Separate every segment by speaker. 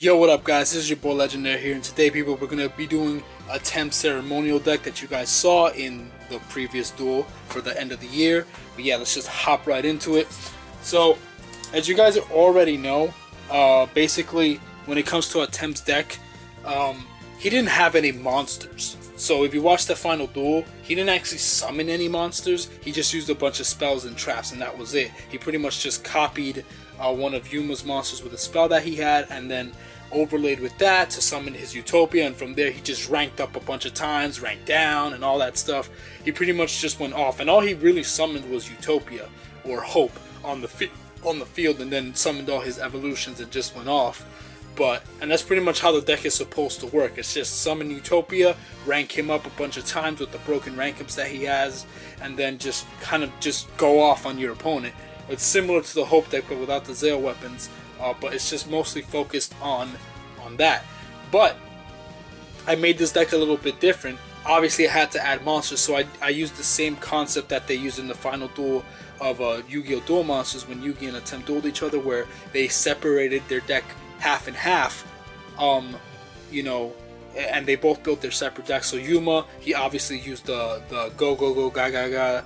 Speaker 1: Yo, what up guys, this is your boy Legendary here, and today people, we're going to be doing Atem Ceremonial deck that you guys saw in the previous duel for the end of the year. But yeah, let's just hop right into it. So, as you guys already know, basically when it comes to Atem's deck, he didn't have any monsters. So if you watch the final duel, he didn't actually summon any monsters, he just used a bunch of spells and traps, and that was it. He pretty much just copied one of Yuma's monsters with a spell that he had, and then overlaid with that to summon his Utopia, and from there he just ranked up a bunch of times, ranked down, and all that stuff. He pretty much just went off, and all he really summoned was Utopia, or Hope, on the field, and then summoned all his evolutions and just went off. And that's pretty much how the deck is supposed to work. It's just summon Utopia, rank him up a bunch of times with the broken rank ups that he has, and then just kind of just go off on your opponent. It's similar to the Hope deck, but without the Zale weapons, but it's just mostly focused on that. But I made this deck a little bit different. Obviously I had to add monsters, so I used the same concept that they used in the final duel of Yu-Gi-Oh! Duel Monsters when Yugi and Atem dueled each other, where they separated their deck half and half, you know, and they both built their separate decks. So Yuma, he obviously used the Gagaga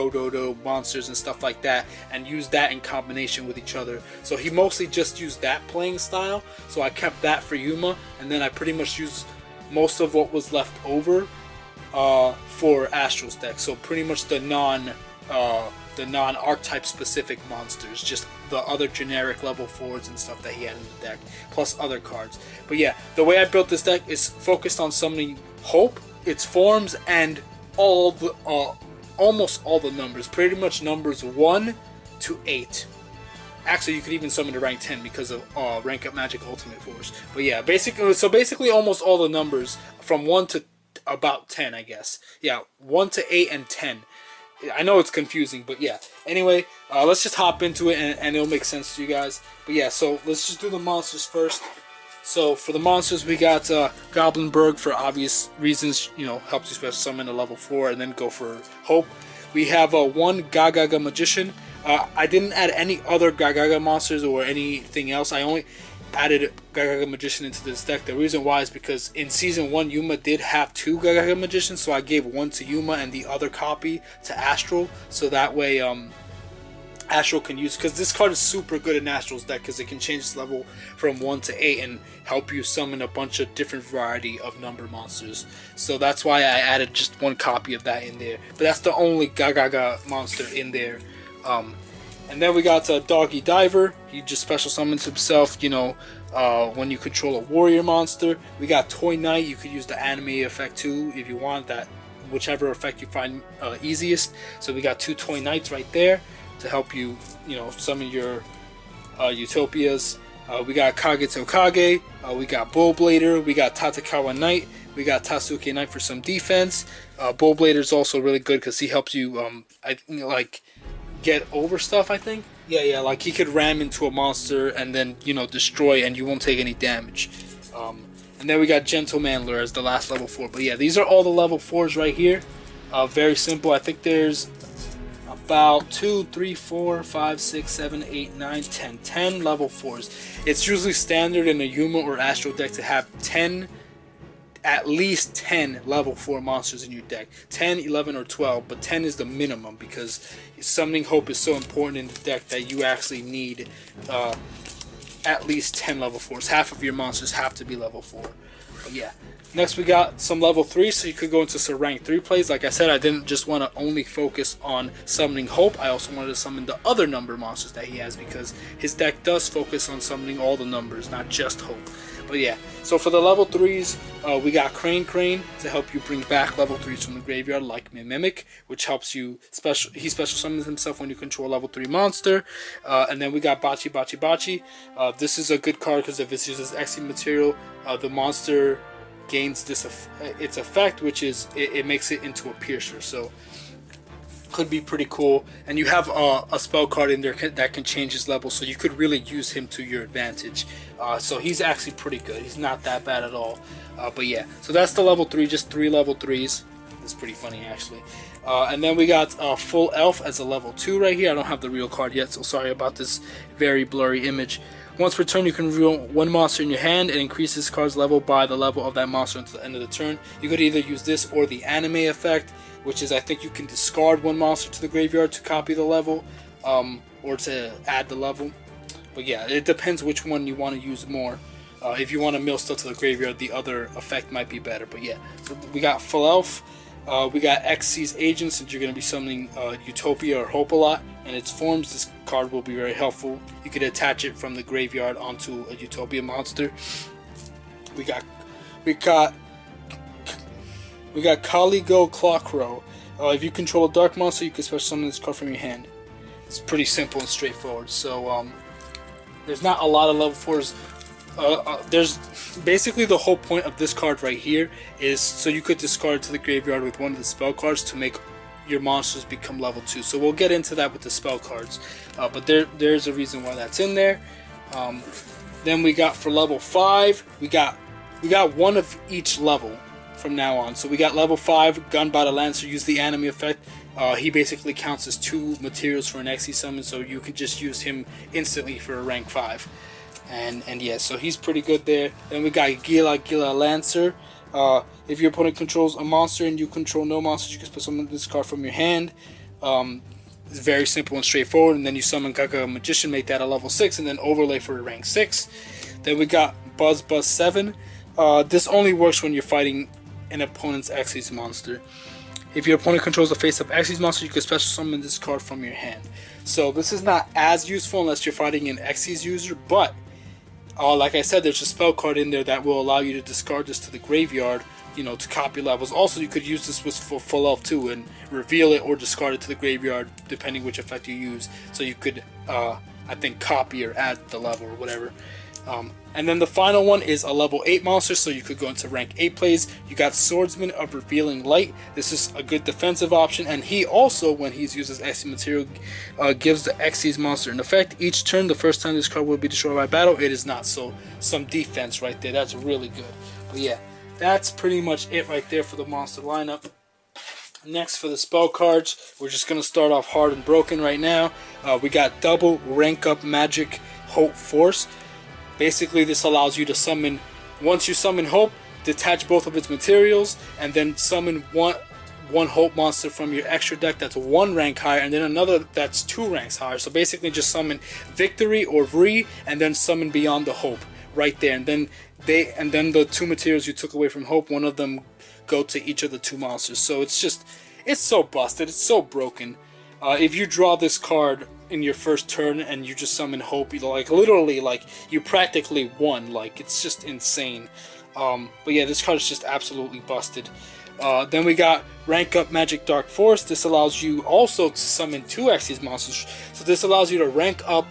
Speaker 1: Do monsters and stuff like that, and used that in combination with each other. So he mostly just used that playing style, so I kept that for Yuma, and then I pretty much used most of what was left over for Astral's deck. So pretty much the non-archetype specific monsters, just the other generic level 4s and stuff that he had in the deck, plus other cards. But yeah, the way I built this deck is focused on summoning Hope, its forms, and all the almost all the numbers, pretty much numbers 1 to 8. Actually, you could even summon to rank 10 because of rank up magic ultimate force. But yeah, basically almost all the numbers from 1 to about 10, I guess. Yeah, 1 to 8 and 10. I know it's confusing, but yeah. Anyway, let's just hop into it, and it'll make sense to you guys. But yeah, so let's just do the monsters first. So for the monsters, we got Goblindbergh, for obvious reasons, you know, helps you special summon a level 4 and then go for Hope. We have one Gagaga Magician. I didn't add any other Gagaga monsters or anything else. I only added Gagaga Magician into this deck. The reason why is because in Season 1, Yuma did have 2 Gagaga Magicians, so I gave one to Yuma and the other copy to Astral, so that way Astral can use, because this card is super good in Astral's deck, because it can change its level from 1 to 8 and help you summon a bunch of different variety of number monsters. So that's why I added just one copy of that in there. But that's the only Gagaga monster in there. And then we got Doggy Diver. He just special summons himself, you know, when you control a warrior monster. We got Toy Knight. You could use the anime effect too if you want that, whichever effect you find easiest. So we got 2 Toy Knights right there to help you, you know, summon your Utopias. We got Kagetokage, we got Bullblader, we got Tatakawa Knight, we got Tasuke Knight for some defense. Bullblader is also really good because he helps you, like, get over stuff, I think. Yeah, like he could ram into a monster and then, you know, destroy, and you won't take any damage. And then we got Gentlemander as the last level 4. But yeah, these are all the level 4s right here. Very simple. I think there's about 2, 3, 4, 5, 6, 7, 8, 9, 10 level 4s. It's usually standard in a Yuma or Astral deck to have at least 10 level 4 monsters in your deck. 10, 11, or 12, but 10 is the minimum, because summoning Hope is so important in the deck that you actually need at least 10 level 4s. Half of your monsters have to be level 4. But yeah. Next we got some level 3, so you could go into some rank 3 plays. Like I said, I didn't just want to only focus on summoning Hope, I also wanted to summon the other number monsters that he has, because his deck does focus on summoning all the numbers, not just Hope. But yeah, so for the level 3s, we got Crane to help you bring back level 3s from the graveyard, like Mimimic, which helps you he special summons himself when you control a level 3 monster. And then we got Bachibachibachi. This is a good card because if it uses Xe material, the monster gains its effect, which is it makes it into a piercer, so could be pretty cool. And you have a spell card in there that can change his level, so you could really use him to your advantage. So he's actually pretty good. He's not that bad at all. But yeah, so that's the level 3, just 3 level 3s. It's pretty funny actually. And then we got Full Elf as a level 2 right here. I don't have the real card yet, so sorry about this very blurry image. Once per turn, you can reveal one monster in your hand and increase this card's level by the level of that monster until the end of the turn. You could either use this or the anime effect, which is I think you can discard one monster to the graveyard to copy the level, or to add the level. But yeah, it depends which one you want to use more. If you want to mill stuff to the graveyard, the other effect might be better. But yeah, so we got Full Elf. We got Xyz Agent, since you're going to be summoning Utopia or Hope a lot, and its forms, this card will be very helpful. You could attach it from the graveyard onto a Utopia monster. We got Caligo Clockrow. If you control a dark monster, you can special summon this card from your hand. It's pretty simple and straightforward. So there's not a lot of level 4s. There's basically the whole point of this card right here is so you could discard it to the graveyard with one of the spell cards to make your monsters become level 2. So we'll get into that with the spell cards, but there's a reason why that's in there. Then we got for level 5, we got one of each level from now on. So we got level 5 Gillagillancer, use the anime effect. He basically counts as 2 materials for an Xe summon, so you could just use him instantly for a rank 5. And yeah, so he's pretty good there. Then we got Gillagillancer. If your opponent controls a monster and you control no monsters, you can put summon this card from your hand. It's very simple and straightforward. And then you summon Gagaga Magician, make that a level 6, and then overlay for a rank 6. Then we got Buzzbuzz Seven. This only works when you're fighting an opponent's Xyz monster. If your opponent controls a face-up Xyz monster, you can special summon this card from your hand. So this is not as useful unless you're fighting an Xyz user, but like I said, there's a spell card in there that will allow you to discard this to the graveyard, you know, to copy levels. Also, you could use this with Full Elf too and reveal it or discard it to the graveyard, depending which effect you use. So you could, I think, copy or add the level or whatever. And then the final one is a level 8 monster, so you could go into rank 8 plays. You got Swordsman of Revealing Light. This is a good defensive option, and he also, when he's used as Xe material, gives the Xyz monster an effect. Each turn, the first time this card will be destroyed by battle, it is not. So some defense right there. That's really good. But yeah, that's pretty much it right there for the monster lineup. Next, for the spell cards, we're just going to start off hard and broken right now. We got double rank up magic Hope Force. Basically, this allows you to summon, once you summon Hope, detach both of its materials, and then summon one Hope monster from your extra deck that's 1 rank higher, and then another that's 2 ranks higher. So basically just summon Victory or Vree, and then summon Beyond the Hope right there. And then the 2 materials you took away from Hope, one of them go to each of the 2 monsters. So it's so busted, it's so broken. If you draw this card in your first turn and you just summon Hope, you like literally like you practically won. Like, it's just insane. But yeah, this card is just absolutely busted. Then we got rank up Magic Dark Force. This allows you also to summon 2 Xyz monsters. So this allows you to rank up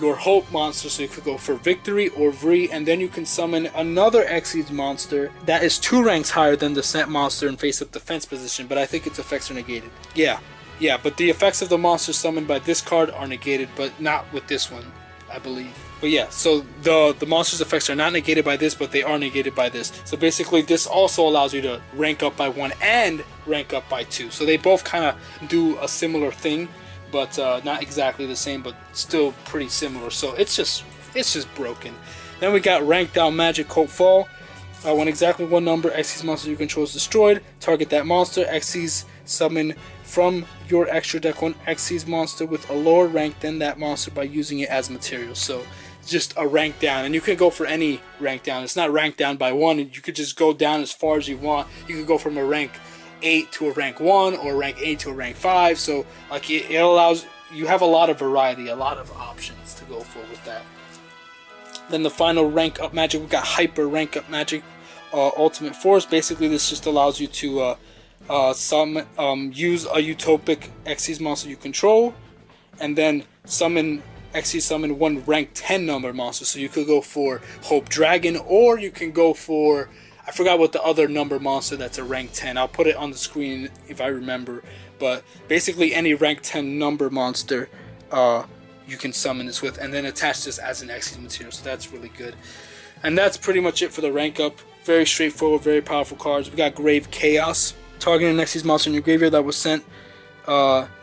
Speaker 1: your Hope monster, so you could go for Victory or Vree, and then you can summon another Xyz monster that is 2 ranks higher than the sent monster in face up defense position, but I think its effects are negated. Yeah, but the effects of the monsters summoned by this card are negated, but not with this one, I believe. But yeah, so the monster's effects are not negated by this, but they are negated by this. So basically, this also allows you to rank up by 1 and rank up by 2. So they both kind of do a similar thing, but not exactly the same, but still pretty similar. So it's just broken. Then we got rank down Magic Hope Fall. When exactly 1 number Xyz monster you control is destroyed, target that monster. Xyz summon from your extra deck 1 Xyz monster with a lower rank than that monster by using it as material. So just a rank down, and you can go for any rank down. It's not ranked down by 1. You could just go down as far as you want. You could go from a rank 8 to a rank 1 or rank 8 to a rank 5. So like it allows you have a lot of variety, a lot of options to go for with that. Then the final rank up magic, we got hyper rank up magic ultimate force. Basically this just allows you to use a utopic Xyz monster you control, and then Xyz summon 1 rank 10 number monster. So you could go for Hope Dragon, or you can go for, I forgot what the other number monster that's a rank 10. I'll put it on the screen if I remember. But basically any rank 10 number monster you can summon this with, and then attach this as an Xyz material. So that's really good. And that's pretty much it for the rank up. Very straightforward, very powerful cards. We got Grave Chaos. targeting an Xyz monster in your graveyard that was sent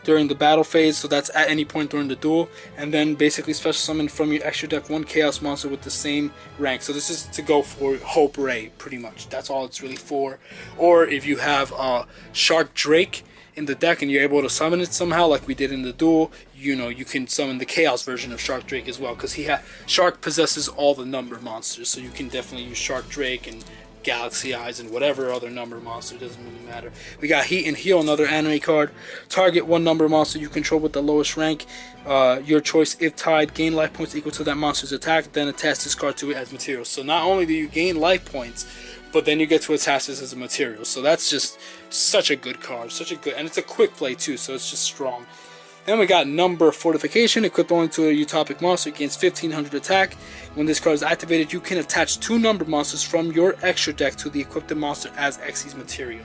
Speaker 1: during the battle phase, so that's at any point during the duel, and then basically special summon from your extra deck one chaos monster with the same rank. So this is to go for Hope Ray, pretty much. That's all it's really for. Or if you have Shark Drake in the deck and you're able to summon it somehow, like we did in the duel, you know, you can summon the chaos version of Shark Drake as well, because Shark possesses all the number monsters, so you can definitely use Shark Drake and Galaxy Eyes and whatever other number monster, doesn't really matter. We got Heat and Heal, another anime card. Target one number monster you control with the lowest rank, your choice if tied, gain life points equal to that monster's attack, then attach this card to it as material. So not only do you gain life points, but then you get to attach this as a material. So that's just such a good card, and it's a quick play too, so it's just strong. Then we got Number Fortification, equipped only to a utopic monster, gains 1500 attack. When this card is activated, you can attach 2 number monsters from your extra deck to the equipped monster as Xyz material.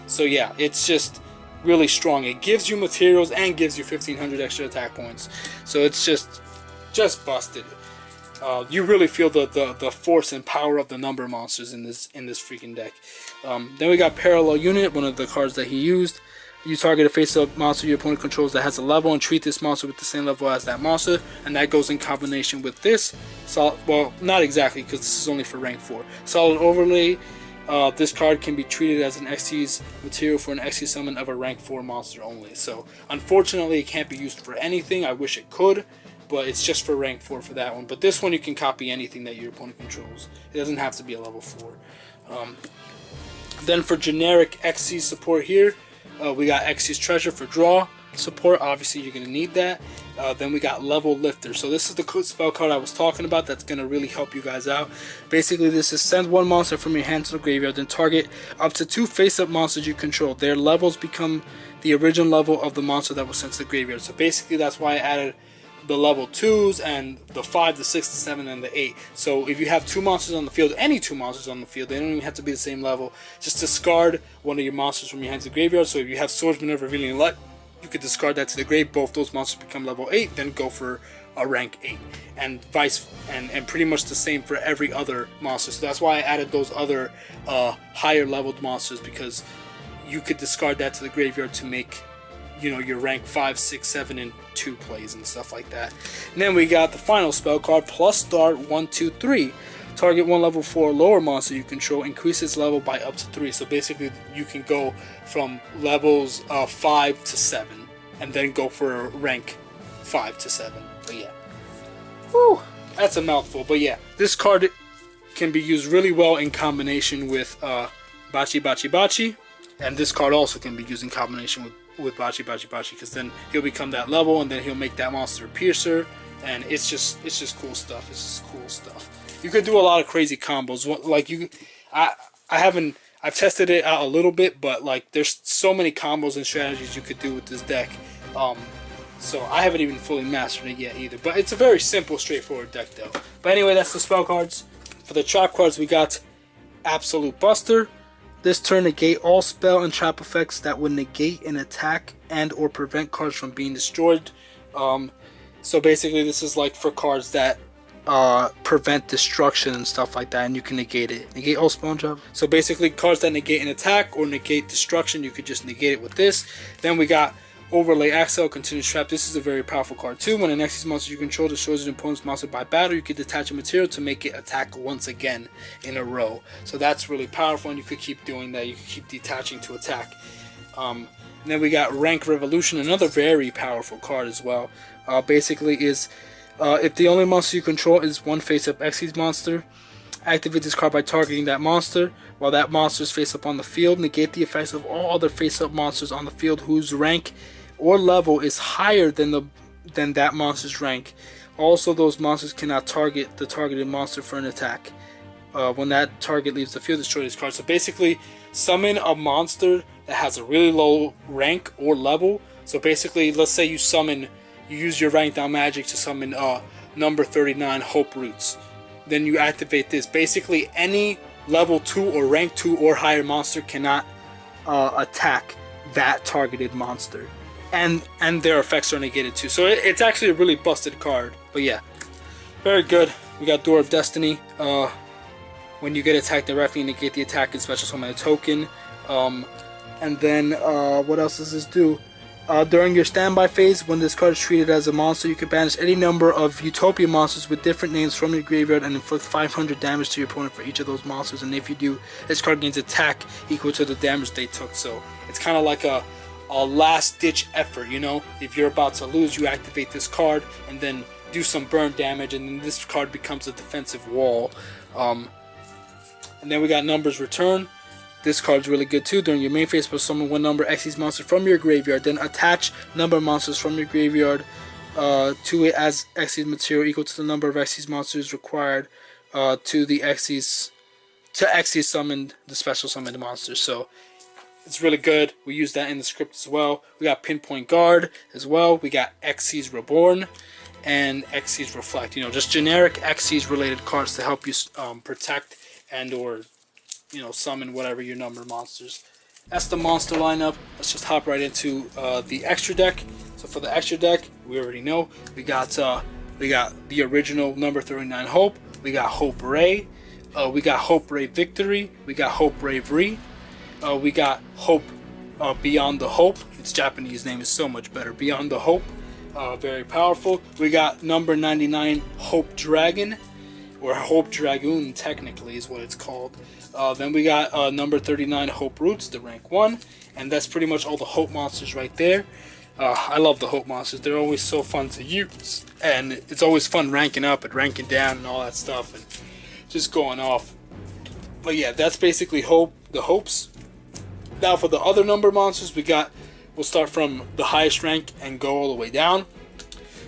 Speaker 1: So yeah, it's just really strong. It gives you materials and gives you 1500 extra attack points. So it's just busted. You really feel the force and power of the number monsters in this freaking deck. Then we got Parallel Unit, one of the cards that he used. You target a face-up monster your opponent controls that has a level and treat this monster with the same level as that monster, and that goes in combination with this. Well, not exactly, because this is only for rank 4. Solid Overlay. This card can be treated as an Xyz material for an Xyz summon of a rank 4 monster only. So, unfortunately, it can't be used for anything. I wish it could, but it's just for rank 4 for that one. But this one, you can copy anything that your opponent controls. It doesn't have to be a level 4. Then for generic Xyz support here, we got Xyz Treasure for draw support. Obviously, you're going to need that. Then we got Level Lifter. So this is the spell card I was talking about that's going to really help you guys out. Basically, this is send one monster from your hand to the graveyard, then target up to 2 face-up monsters you control. Their levels become the original level of the monster that was sent to the graveyard. So basically, that's why I added the level 2s and the 5, the 6, the 7, and the 8. So if you have 2 monsters on the field, any 2 monsters on the field, they don't even have to be the same level. Just discard one of your monsters from your hand to the graveyard. So if you have Swordsman of Revealing Light, you could discard that to the grave. Both those monsters become level 8, then go for a rank 8, and and pretty much the same for every other monster. So that's why I added those other higher leveled monsters, because you could discard that to the graveyard to make, you know, your rank 5, 6, 7, and 2 plays and stuff like that. And then we got the final spell card, Plus Start 1, 2, 3. Target one level 4 lower monster you control, increase its level by up to 3. So basically, you can go from levels 5 to 7, and then go for rank 5 to 7. But yeah, whew, that's a mouthful. But yeah, this card can be used really well in combination with Bachibachibachi, and this card also can be used in combination with Bachibachibachi, because then he'll become that level, and then he'll make that monster a piercer, and it's just cool stuff. It's just cool stuff. You could do a lot of crazy combos. Like I've tested it out a little bit, but like there's so many combos and strategies you could do with this deck. So I haven't even fully mastered it yet either. But it's a very simple, straightforward deck though. But anyway, that's the spell cards. For the trap cards, we got Absolute Buster. This turn, negate all spell and trap effects that would negate an attack and or prevent cards from being destroyed. So basically, this is like for cards that prevent destruction and stuff like that, and you can negate it. Negate all spell and trap. So basically, cards that negate an attack or negate destruction, you could just negate it with this. Then we got Overlay ACCEL, Continuous Trap. This is a very powerful card too. When an Xyz monster you control destroys an opponent's monster by battle, you can detach a material to make it attack once again in a row. So that's really powerful, and you could keep doing that. You can keep detaching to attack. And then we got Rank Revolution, another very powerful card as well. Basically is if the only monster you control is one face-up Xyz monster, activate this card by targeting that monster. While that monster is face-up on the field, negate the effects of all other face-up monsters on the field whose rank or level is higher than that monster's rank. Also, those monsters cannot target the targeted monster for an attack. When that target leaves the field, destroy this card. So basically, summon a monster that has a really low rank or level. So basically, let's say you use your rank down magic to summon number 39 Hope Roots. Then you activate this. Basically, any level 2 or rank 2 or higher monster cannot attack that targeted monster. And their effects are negated too. So it's actually a really busted card. But yeah, very good. We got Door of Destiny. When you get attacked directly, negate the attack and special summon a token. And then what else does this do? During your standby phase, when this card is treated as a monster, you can banish any number of Utopia monsters with different names from your graveyard and inflict 500 damage to your opponent for each of those monsters. And if you do, this card gains attack equal to the damage they took. So it's kind of like a last-ditch effort, you know? If you're about to lose, you activate this card and then do some burn damage, and then this card becomes a defensive wall. And then we got Numbers Return. This card's really good too. During your main phase, summon one number Xyz monster from your graveyard. Then attach number monsters from your graveyard to it as Xyz material equal to the number of Xyz monsters required to the Xyz summon the special summoned monsters. So it's really good. We use that in the script as well. We got Pinpoint Guard as well. We got Xyz Reborn and Xyz Reflect. You know, just generic Xyz related cards to help you protect and or summon whatever your number monsters. That's the monster lineup. Let's just hop right into the extra deck. So for the extra deck, we already know we got the original number 39 Hope. We got Hope Ray. We got Hope Ray Victory. We got Hope Bravery. We got Hope Beyond the Hope. Its Japanese name is so much better. Beyond the Hope. Very powerful. We got number 99 Hope Dragon, or Hope Dragoon technically is what it's called. Then we got number 39 Hope Roots, the rank 1, and that's pretty much all the Hope monsters right there. I love the Hope monsters. They're always so fun to use, and it's always fun ranking up and ranking down and all that stuff and just going off. But yeah, that's basically the Hopes. Now for the other number monsters, we'll start from the highest rank and go all the way down.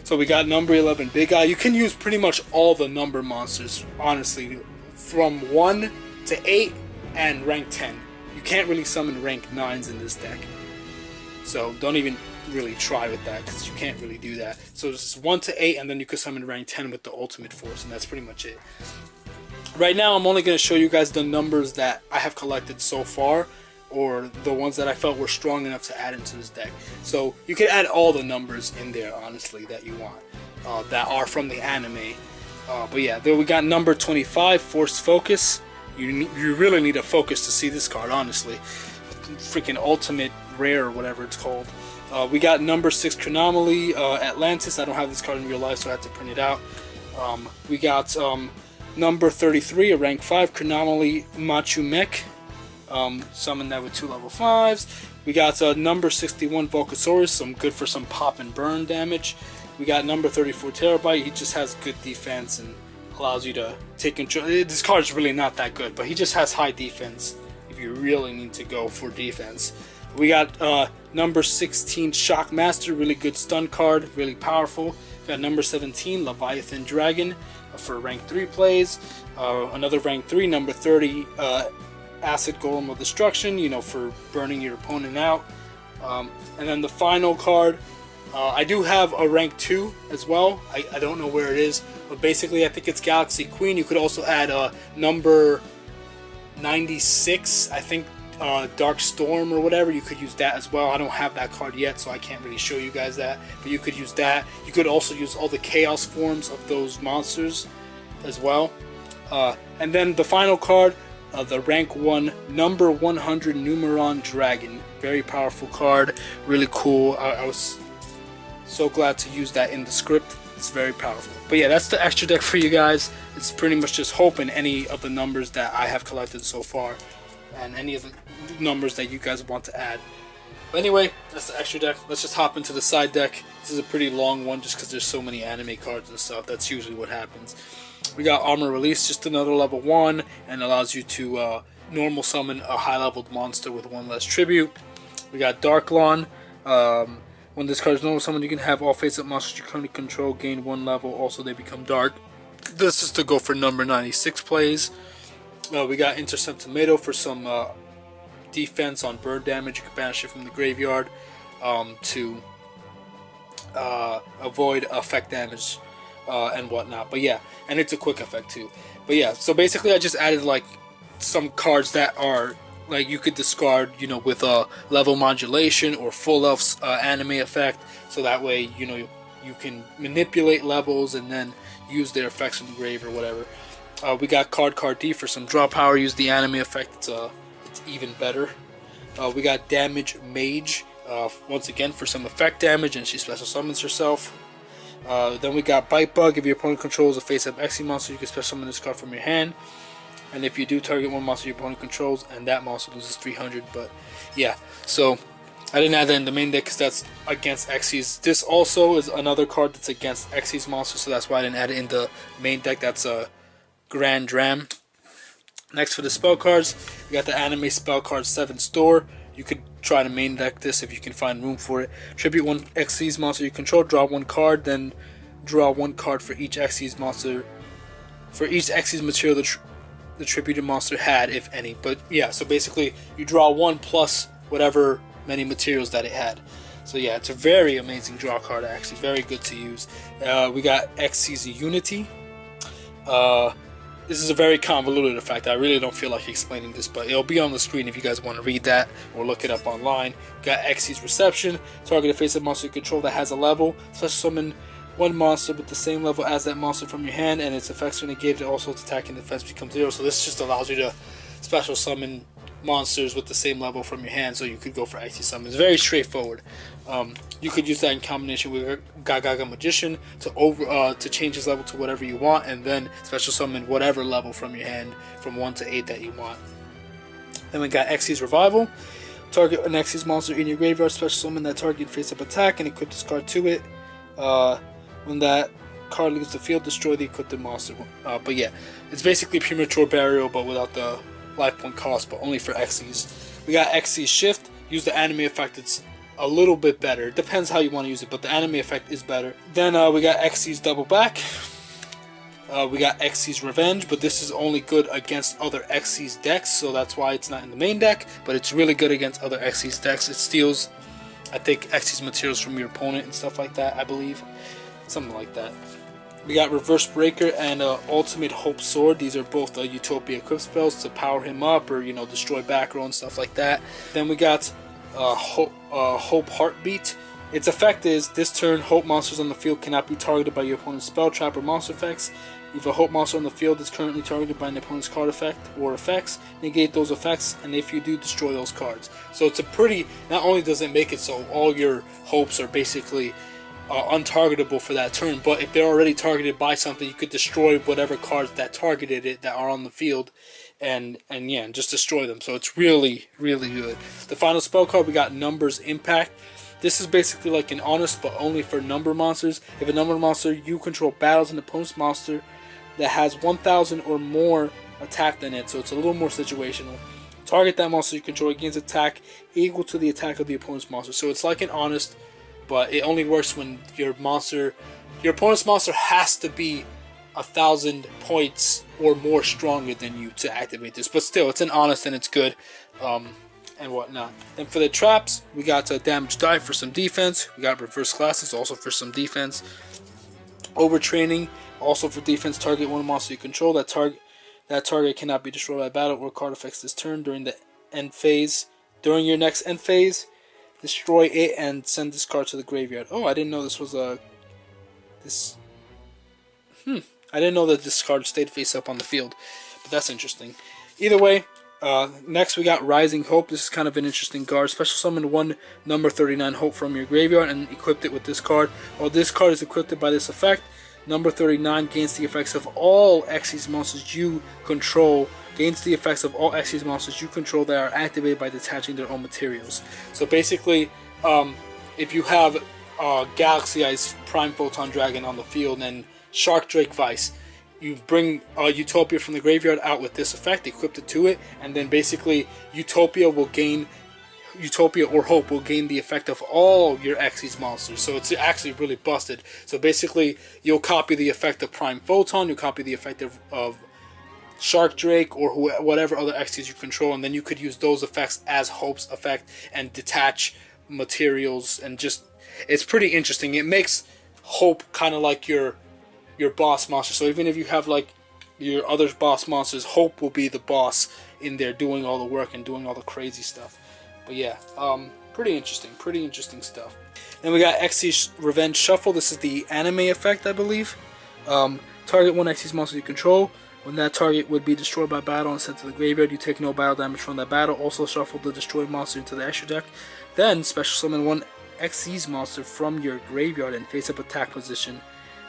Speaker 1: So we got number 11 Big Eye. You can use pretty much all the number monsters, honestly, from 1 to 8 and rank 10. You can't really summon rank 9s in this deck. So don't even really try with that, because you can't really do that. So this is 1 to 8, and then you can summon rank 10 with the Ultimate Force, and that's pretty much it. Right now I'm only going to show you guys the numbers that I have collected so far, or the ones that I felt were strong enough to add into this deck. So you can add all the numbers in there, honestly, that you want, that are from the anime. But yeah, there we got number 25 Force Focus. You really need a focus to see this card, honestly. Freaking ultimate rare or whatever it's called. We got number 6 Chronomaly Atlantis. I don't have this card in real life, so I had to print it out. We got number 33, a rank 5 Chronomaly Machu Mech. Summon that with 2 level 5s. We got number 61 Volcasaurus, some good for some pop and burn damage. We got number 34 Terabyte. He just has good defense and allows you to take control. This card is really not that good, but he just has high defense if you really need to go for defense. We got number 16 Shockmaster, really good stun card, really powerful. We got number 17 Leviathan Dragon for rank 3 plays. Another rank 3, number 30 Acid Golem of Destruction, for burning your opponent out. And then the final card, I do have a rank 2 as well. I don't know where it is, but basically I think it's Galaxy Queen. You could also add number 96, I think, Dark Storm or whatever. You could use that as well. I don't have that card yet, so I can't really show you guys that, but you could use that. You could also use all the Chaos forms of those monsters as well. And then the final card, the rank 1 number 100 Numeron Dragon. Very powerful card, really cool. I was so glad to use that in the script. It's very powerful. But yeah, that's the extra deck for you guys. It's pretty much just Hope and any of the numbers that I have collected so far, and any of the numbers that you guys want to add. But anyway, that's the extra deck. Let's just hop into the side deck. This is a pretty long one just because there's so many anime cards and stuff. That's usually what happens. We got Armor Release, just another level 1, and allows you to normal summon a high-leveled monster with 1 less tribute. We got Dark Lawn. When this card is normal summon, you can have all face-up monsters you currently control gain 1 level. Also, they become dark. This is to go for number 96 plays. We got Intercept Tomato for some defense on bird damage. You can banish it from the graveyard to avoid effect damage and whatnot. But yeah, and it's a quick effect too. But yeah, so basically I just added like some cards that are like you could discard, with a level modulation or full elf's anime effect, so that way you can manipulate levels and then use their effects in the grave or whatever. We got Card D for some draw power. Use the anime effect. It's even better. We got Damage Mage, once again for some effect damage, and she special summons herself. Then we got Bite Bug. If your opponent controls a face-up XE monster, you can special summon this card from your hand. And if you do target one monster your opponent controls, and that monster loses 300. But yeah, so I didn't add that in the main deck because that's against Xyz. This also is another card that's against Xyz monsters, so that's why I didn't add it in the main deck. That's a Grand Dram. Next for the spell cards, we got the Anime Spell Card 7 store. You could try to main deck this if you can find room for it. Tribute one Xyz monster you control, draw one card, then draw one card for each Xyz monster. For each Xyz material the tributed monster had, if any. But yeah, so basically you draw one plus whatever many materials that it had. So yeah, it's a very amazing draw card, actually. Very good to use. We got Xyz Unity. This is a very convoluted effect. I really don't feel like explaining this, but it'll be on the screen if you guys want to read that or look it up online. We got Xyz Reception. Target a face-up monster you control that has a level. Special summon one monster with the same level as that monster from your hand, and its effects are negated. Also, its attack and defense become 0. So this just allows you to special summon monsters with the same level from your hand, so you could go for Xyz summons. Very straightforward. You could use that in combination with Gagaga Magician to change his level to whatever you want, and then special summon whatever level from your hand from 1 to 8 that you want. Then we got Xyz Revival. Target an Xyz monster in your graveyard, special summon that target face-up attack, and equip this card to it. When that card leaves the field, destroy the equipped monster. But yeah, it's basically Premature Burial, but without the life point cost, but only for Xyz. We got Xyz Shift. Use the anime effect. It's a little bit better. It depends how you want to use it, but the anime effect is better. Then we got Xyz Double Back. We got Xyz Revenge, but this is only good against other Xyz decks, so that's why it's not in the main deck, but it's really good against other Xyz decks. It steals, I think, Xyz materials from your opponent and stuff like that, I believe. Something like that. We got Reverse Breaker and Ultimate Hope Sword. These are both Utopia equip spells to power him up or, destroy back row and stuff like that. Then we got Hope Heartbeat. Its effect is, this turn, Hope monsters on the field cannot be targeted by your opponent's spell, trap, or monster effects. If a Hope monster on the field is currently targeted by an opponent's card effect or effects, negate those effects, and if you do, destroy those cards. So it's a pretty, not only does it make it so all your Hopes are basically untargetable for that turn, but if they're already targeted by something, you could destroy whatever cards that targeted it that are on the field, and just destroy them. So it's really, really good. The final spell card, we got Numbers Impact. This is basically like an Honest, but only for number monsters. If a number monster you control battles an opponent's monster that has 1,000 or more attack than it, so it's a little more situational. Target that monster you control against attack equal to the attack of the opponent's monster. So it's like an Honest, but it only works when your opponent's monster has to be 1,000 points or more stronger than you to activate this. But still, it's an Honest and it's good, and whatnot. Then for the traps, we got Damage Dive for some defense. We got Reverse Classes also for some defense. Overtraining also for defense. Target one monster you control. That target cannot be destroyed by battle or card effects this turn during the end phase. During your next end phase, destroy it and send this card to the graveyard. Oh, I didn't know this was I didn't know that this card stayed face up on the field, but that's interesting. Either way, next we got Rising Hope. This is kind of an interesting card. Special summon one number 39 Hope from your graveyard and equip it with this card. While this card is equipped by this effect, number 39 gains the effects of all Xyz monsters you control. Gains the effects of all Xyz monsters you control that are activated by detaching their own materials. So basically, if you have Galaxy Eyes Prime Photon Dragon on the field and Shark Drake Vice, you bring Utopia from the graveyard out with this effect, equipped it to it, and then basically Utopia or Hope will gain the effect of all your Xyz monsters. So it's actually really busted. So basically, you'll copy the effect of Prime Photon, you'll copy the effect of Shark Drake or whatever other Xyz you control, and then you could use those effects as Hope's effect and detach materials, and just, it's pretty interesting. It makes Hope kind of like your boss monster. So even if you have like your other boss monsters, Hope will be the boss in there doing all the work and doing all the crazy stuff. But yeah, pretty interesting stuff. Then we got Xyz Revenge Shuffle. This is the anime effect, I believe. Target one Xyz monster you control. When that target would be destroyed by battle and sent to the graveyard, you take no battle damage from that battle. Also shuffle the destroyed monster into the extra deck. Then special summon one Xyz monster from your graveyard in face-up attack position.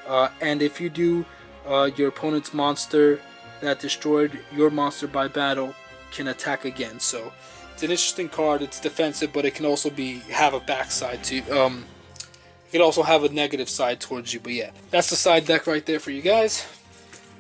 Speaker 1: And if you do, your opponent's monster that destroyed your monster by battle can attack again. So it's an interesting card. It's defensive, but it can also have a backside to. It can also have a negative side towards you. But yeah, that's the side deck right there for you guys.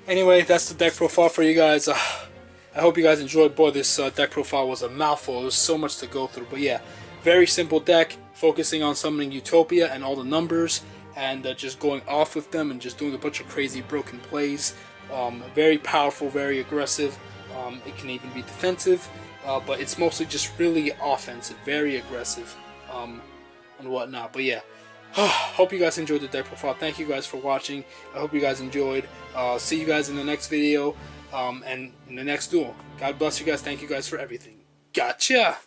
Speaker 1: Anyway, that's the deck profile for you guys. I hope you guys enjoyed. Boy, this deck profile was a mouthful. There's so much to go through. But yeah, very simple deck, focusing on summoning Utopia and all the numbers, and just going off with them and just doing a bunch of crazy broken plays. Very powerful, very aggressive. It can even be defensive, but it's mostly just really offensive, very aggressive, and whatnot. But yeah, hope you guys enjoyed the deck profile. Thank you guys for watching. I hope you guys enjoyed. See you guys in the next video, and in the next duel. God bless you guys. Thank you guys for everything. Gotcha!